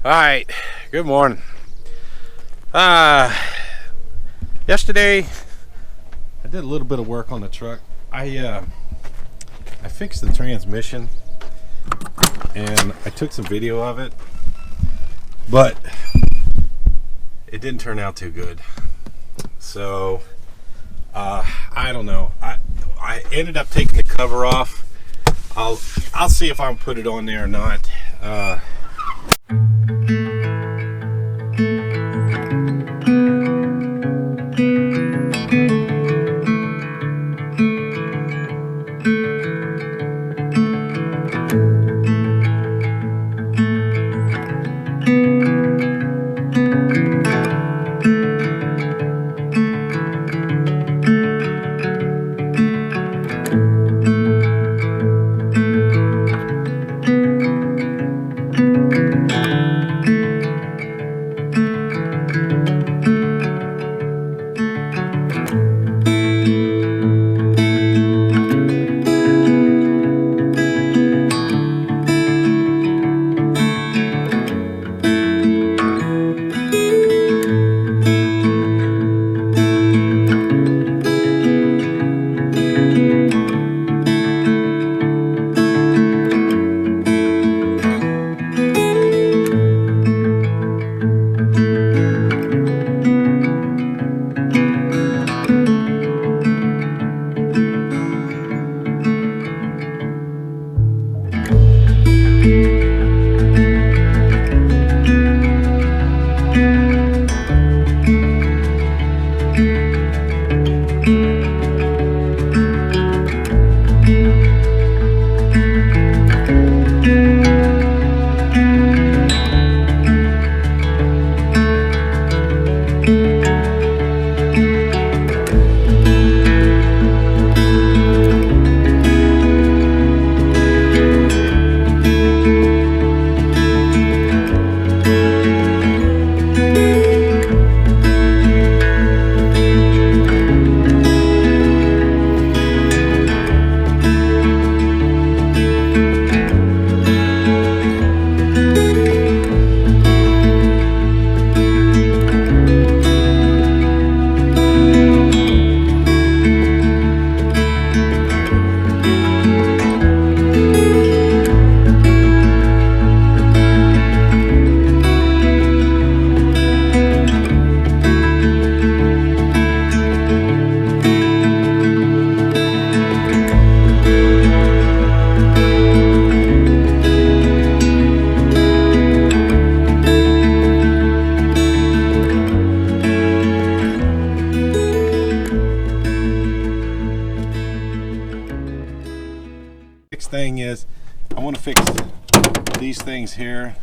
Alright, good morning. Yesterday I did a little bit of work on the truck. I fixed the transmission and I took some video of it, but it didn't turn out too good. So I don't know. I ended up taking the cover off. I'll see if I can put it on there or not. Thing is, I want to fix these things here.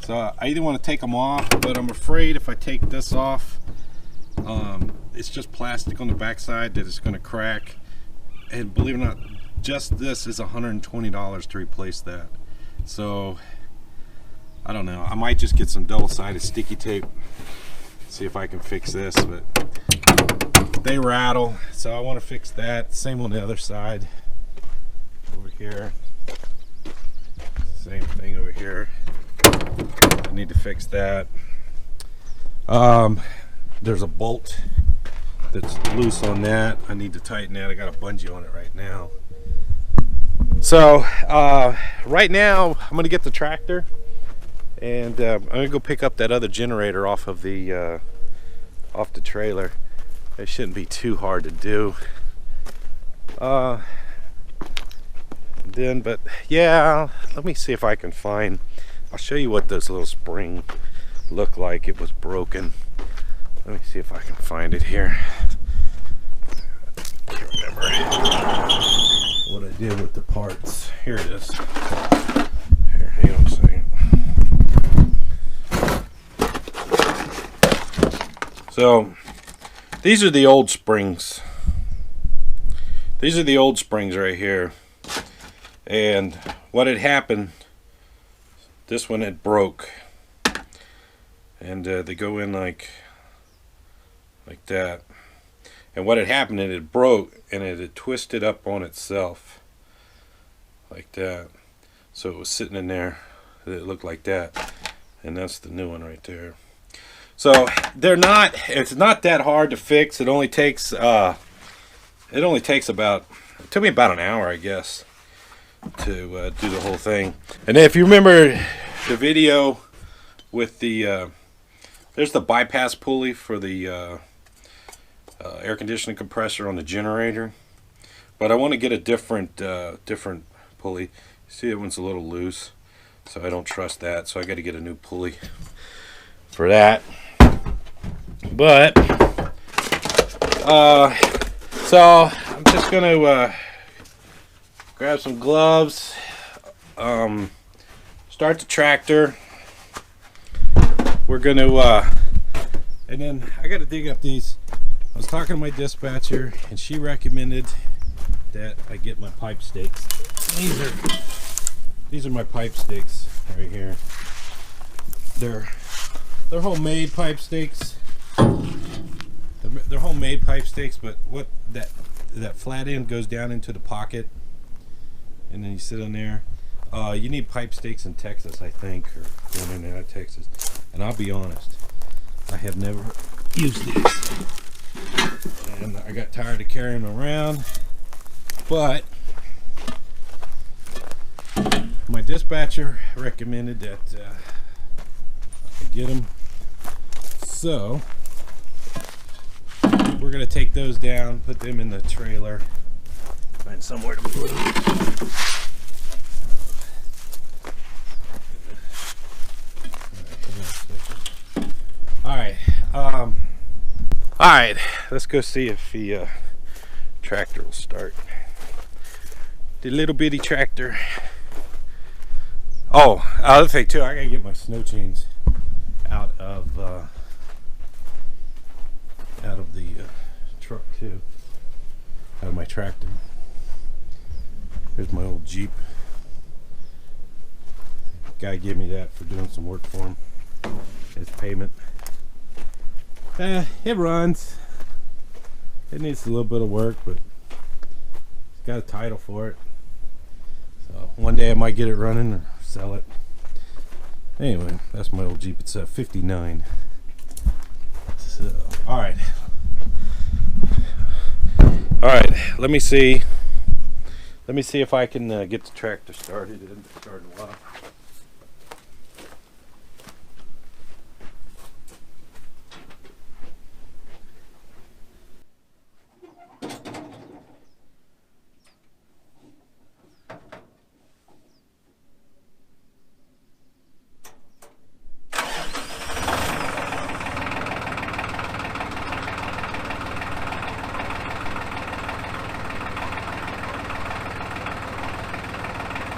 So I either want to take them off, but I'm afraid if I take this off, it's just plastic on the backside that is going to crack. And believe it or not, just this is $120 to replace that. So I don't know. I might just get some double-sided sticky tape, see if I can fix this, but they rattle. So I want to fix that. Same on the other side. Over here, same thing over here. I need to fix that. There's a bolt that's loose on that. I need to tighten that. I got a bungee on it right now. So right now I'm gonna get the tractor and I'm gonna go pick up that other generator off of the trailer. It shouldn't be too hard to do. But yeah, let me see if I can find. I'll show you what this little spring looked like. It was broken. Let me see if I can find it here. I can't remember what I did with the parts. Here it is. Here, hang on a second. So these are the old springs. These are the old springs right here. And what had happened, this one had broke, and they go in like that. And what had happened, it had broke and it had twisted up on itself like that. So it was sitting in there, it looked like that. and that's the new one right there. So it's not that hard to fix. It only takes about, it took me about an hour, I guess, to do the whole thing. And if you remember the video with the there's the bypass pulley for the air conditioning compressor on the generator, but I want to get a different pulley. See, that one's a little loose, so I don't trust that, so I got to get a new pulley for that. But so I'm just gonna grab some gloves, start the tractor. We're gonna and then I got to dig up these. I was talking to my dispatcher, and she recommended that I get my pipe stakes. These are my pipe stakes right here. They're homemade pipe stakes. They're homemade pipe stakes, but what that flat end goes down into the pocket, and then you sit on there. You need pipe stakes in Texas, I think, or going in and out of Texas. And I'll be honest, I have never used these, and I got tired of carrying them around. But my dispatcher recommended that I get them, so we're gonna take those down, put them in the trailer, find somewhere to put them. All right, let's go see if the tractor will start. The little bitty tractor. Oh, other thing too, I gotta get my snow chains out of the truck too, out of my tractor. Here's my old Jeep. Guy gave me that for doing some work for him. His payment. It runs. It needs a little bit of work, but it's got a title for it. So one day I might get it running or sell it. Anyway, that's my old Jeep. It's a 59. So, all right. Let me see if I can get the tractor started. It didn't start in a while.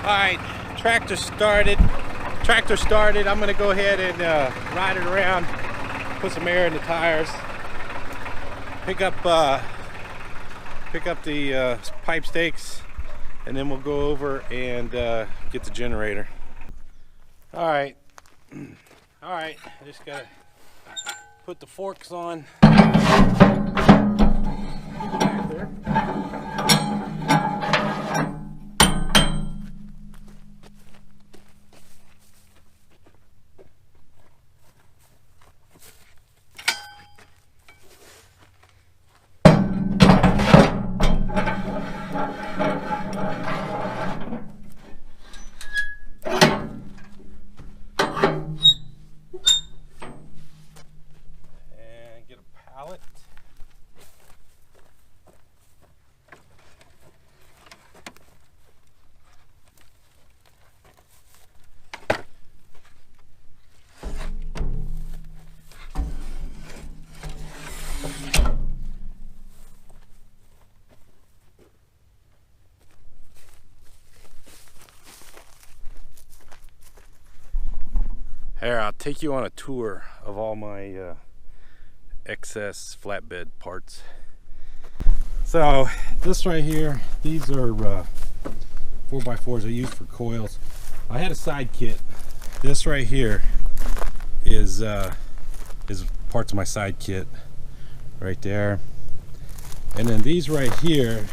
Alright, tractor started. I'm going to go ahead and ride it around, put some air in the tires, pick up the pipe stakes, and then we'll go over and get the generator. Alright, I just got to put the forks on. Back there. Here, I'll take you on a tour of all my excess flatbed parts. So this right here, these are 4x4s I use for coils. I had a side kit. This right here is parts of my side kit right there. And then these right here,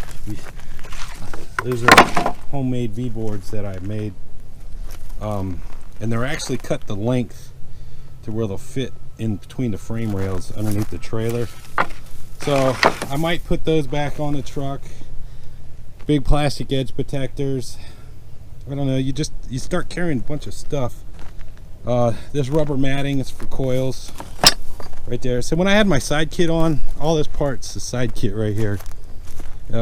those are homemade V-boards that I made. And they're actually cut the length to where they'll fit in between the frame rails underneath the trailer. So I might put those back on the truck. Big plastic edge protectors. I don't know, you start carrying a bunch of stuff. This rubber matting is for coils right there. So when I had my side kit on, all this part's the side kit right here.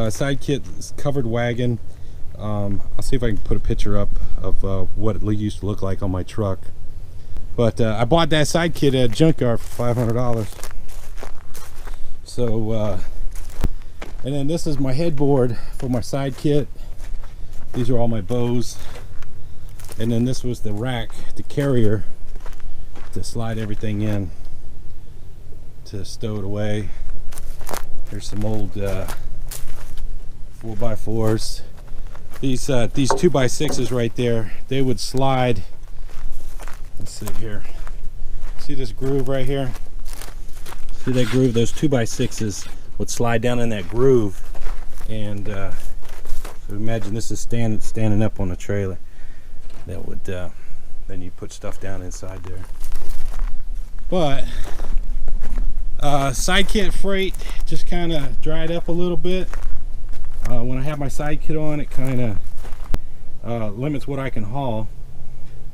Side kit is covered wagon. I'll see if I can put a picture up of what it used to look like on my truck. But I bought that side kit at a junkyard for $500. So, and then this is my headboard for my side kit. These are all my bows. And then this was the rack, the carrier, to slide everything in, to stow it away. There's some old 4x4s. These 2x6s right there, they would slide. Let's see here. See this groove right here? See that groove? Those 2x6s would slide down in that groove. And so imagine this is standing up on the trailer. That would then you put stuff down inside there. But side kit freight just kind of dried up a little bit. When I have my side kit on, it kind of limits what I can haul.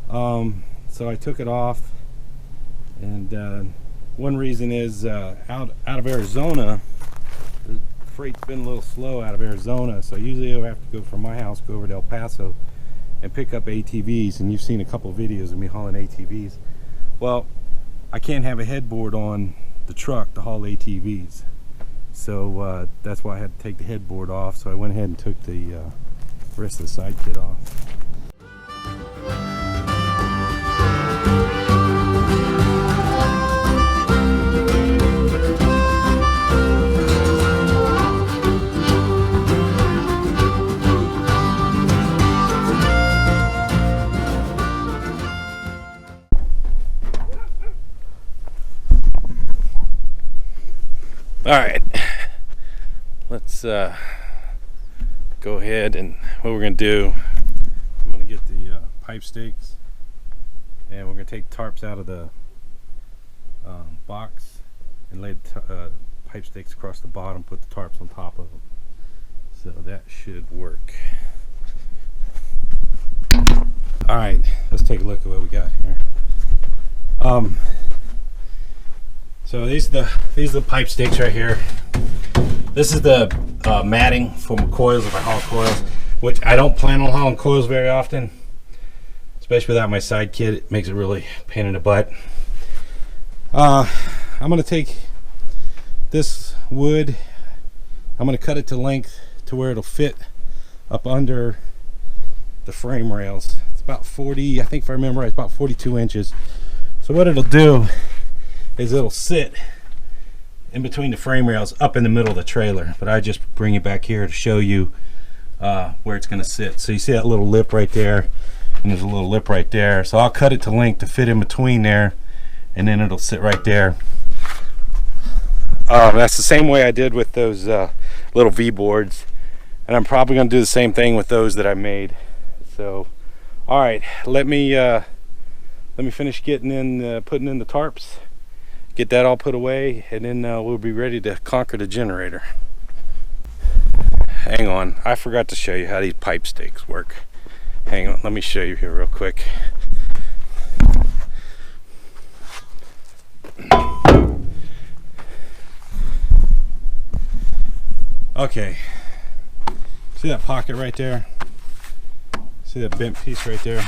So I took it off, and one reason is out of Arizona, the freight's been a little slow out of Arizona. So usually I have to go from my house, go over to El Paso, and pick up ATVs. And you've seen a couple of videos of me hauling ATVs. Well, I can't have a headboard on the truck to haul ATVs. So that's why I had to take the headboard off. So I went ahead and took the rest of the side kit off. All right, let's go ahead, and what we're gonna do, I'm gonna get the pipe stakes, and we're gonna take the tarps out of the box and lay the pipe stakes across the bottom, put the tarps on top of them. So that should work. All right, let's take a look at what we got here. So these are the pipe stakes right here. This is the matting for my coils if I haul coils, which I don't plan on hauling coils very often, especially without my side kit. It makes it really a pain in the butt. I'm gonna take this wood, I'm gonna cut it to length to where it'll fit up under the frame rails. It's about 40, I think if I remember right, it's about 42 inches. So what it'll do is it'll sit in between the frame rails up in the middle of the trailer, but I just bring it back here to show you where it's going to sit. So you see that little lip right there, and there's a little lip right there. So I'll cut it to length to fit in between there, and then it'll sit right there. That's the same way I did with those little V boards, and I'm probably going to do the same thing with those that I made. So all right, let me finish getting in putting in the tarps, get that all put away, and then we'll be ready to conquer the generator. Hang on, I forgot to show you how these pipe stakes work. Hang on, let me show you here real quick. Okay, see that pocket right there? See that bent piece right there?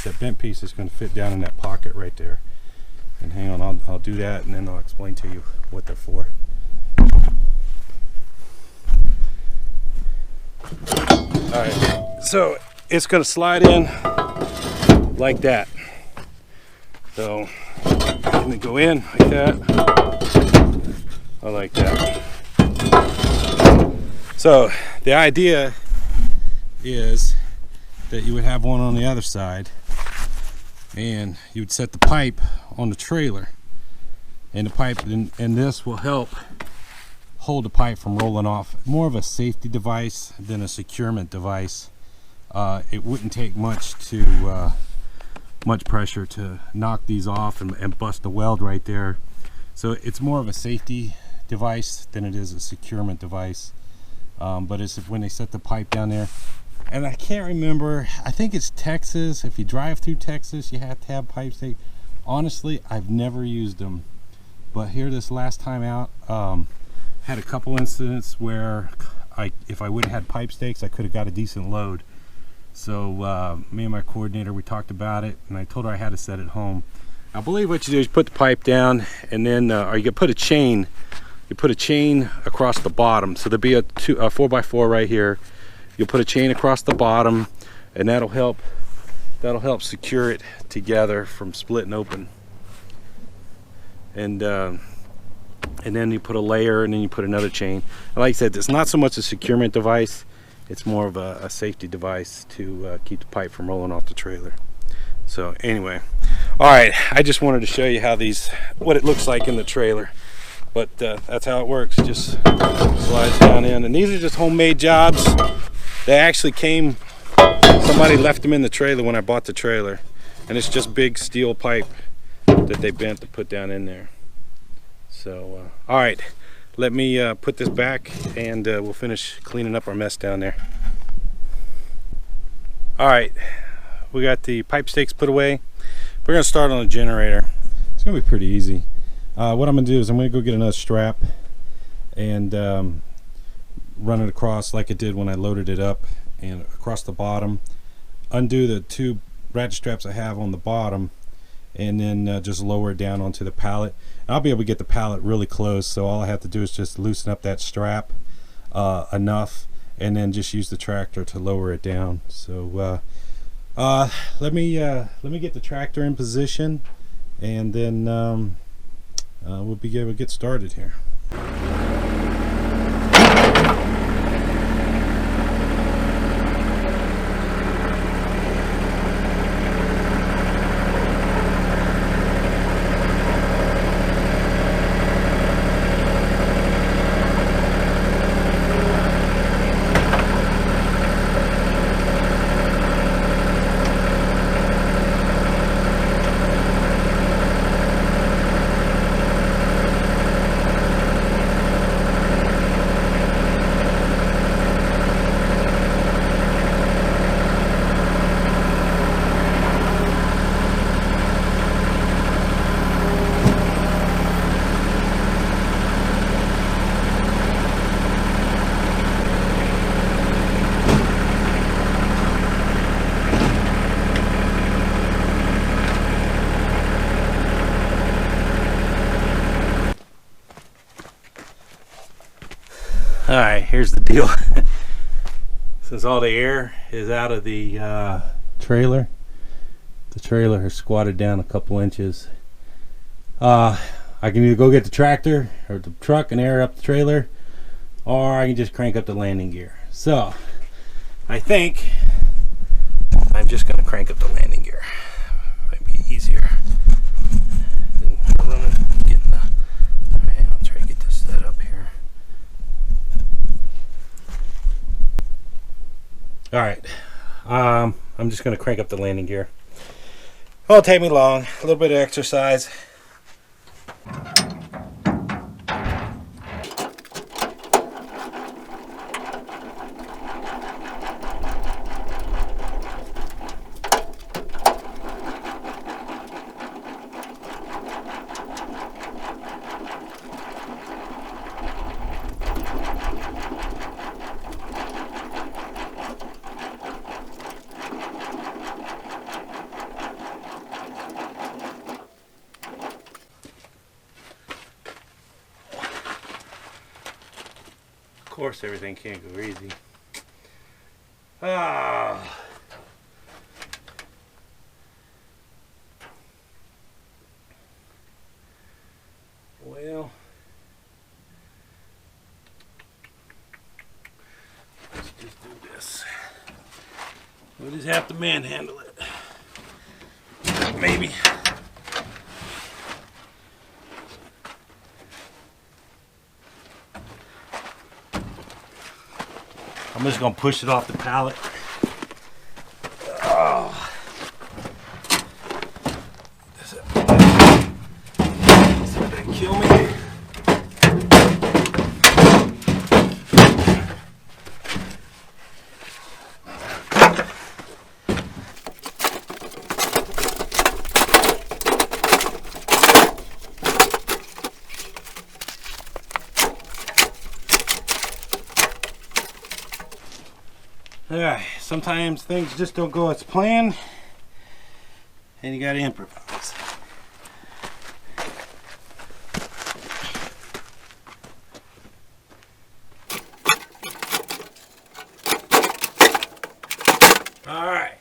That bent piece is going to fit down in that pocket right there. And hang on, I'll do that, and then I'll explain to you what they're for. Alright, so it's going to slide in like that. So I'm going to go in like that, or like that. So the idea is that you would have one on the other side, and you would set the pipe on the trailer, and the pipe and this will help hold the pipe from rolling off. More of a safety device than a securement device. It wouldn't take much to much pressure to knock these off and bust a weld right there. So it's more of a safety device than it is a securement device. But it's when they set the pipe down there. And I can't remember, I think it's Texas. If you drive through Texas, you have to have pipe stake. Honestly, I've never used them. But here this last time out, had a couple incidents where if I would have had pipe stakes, I could have got a decent load. So me and my coordinator, we talked about it, and I told her I had to set it home. I believe what you do is put the pipe down, and then or you can put a chain. You put a chain across the bottom. So there'll be a 4x4 right here. You'll put a chain across the bottom, and that'll help secure it together from splitting open. And then you put a layer, and then you put another chain. Like I said, it's not so much a securement device, it's more of a safety device to keep the pipe from rolling off the trailer. So anyway, all right, I just wanted to show you what it looks like in the trailer. But that's how it works, just slides down in. And these are just homemade jobs. They actually came, somebody left them in the trailer when I bought the trailer. And it's just big steel pipe that they bent to put down in there. So, all right, let me put this back, and we'll finish cleaning up our mess down there. All right, we got the pipe stakes put away. We're gonna start on the generator. It's gonna be pretty easy. What I'm gonna do is I'm gonna go get another strap and run it across like it did when I loaded it up, and across the bottom, undo the two ratchet straps I have on the bottom, and then just lower it down onto the pallet. And I'll be able to get the pallet really close, so all I have to do is just loosen up that strap enough, and then just use the tractor to lower it down. So let me get the tractor in position, and then we'll be able to get started here. Alright, here's the deal. Since all the air is out of the trailer, the trailer has squatted down a couple inches. I can either go get the tractor or the truck and air up the trailer, or I can just crank up the landing gear. So I think I'm just going to crank up the landing gear. Might be easier than running, getting the... Alright, I'll try to get this set up here. Alright, I'm just going to crank up the landing gear. It won't take me long, a little bit of exercise. Of course, everything can't go easy. Well, let's just do this. We'll just have to manhandle it. Maybe. I'm just going to push it off the pallet. Oh. gonna kill me. Alright, sometimes things just don't go as planned, and you gotta improvise. Alright.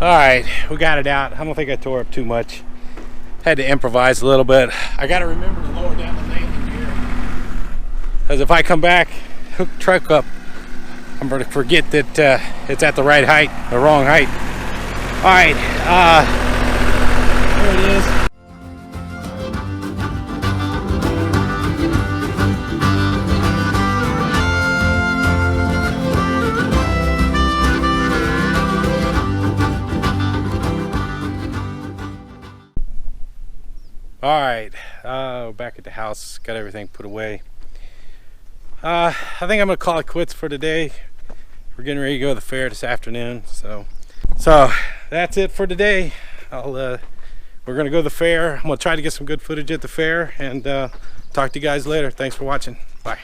Alright, we got it out. I don't think I tore up too much. Had to improvise a little bit. I gotta remember to lower down the landing gear, because if I come back, hook the truck up, I'm gonna forget that it's at the right height, the wrong height. Alright, there it is. Alright, back at the house, got everything put away. I think I'm gonna call it quits for today. We're getting ready to go to the fair this afternoon, so that's it for today. We're gonna go to the fair. I'm gonna try to get some good footage at the fair, and talk to you guys later. Thanks for watching. Bye.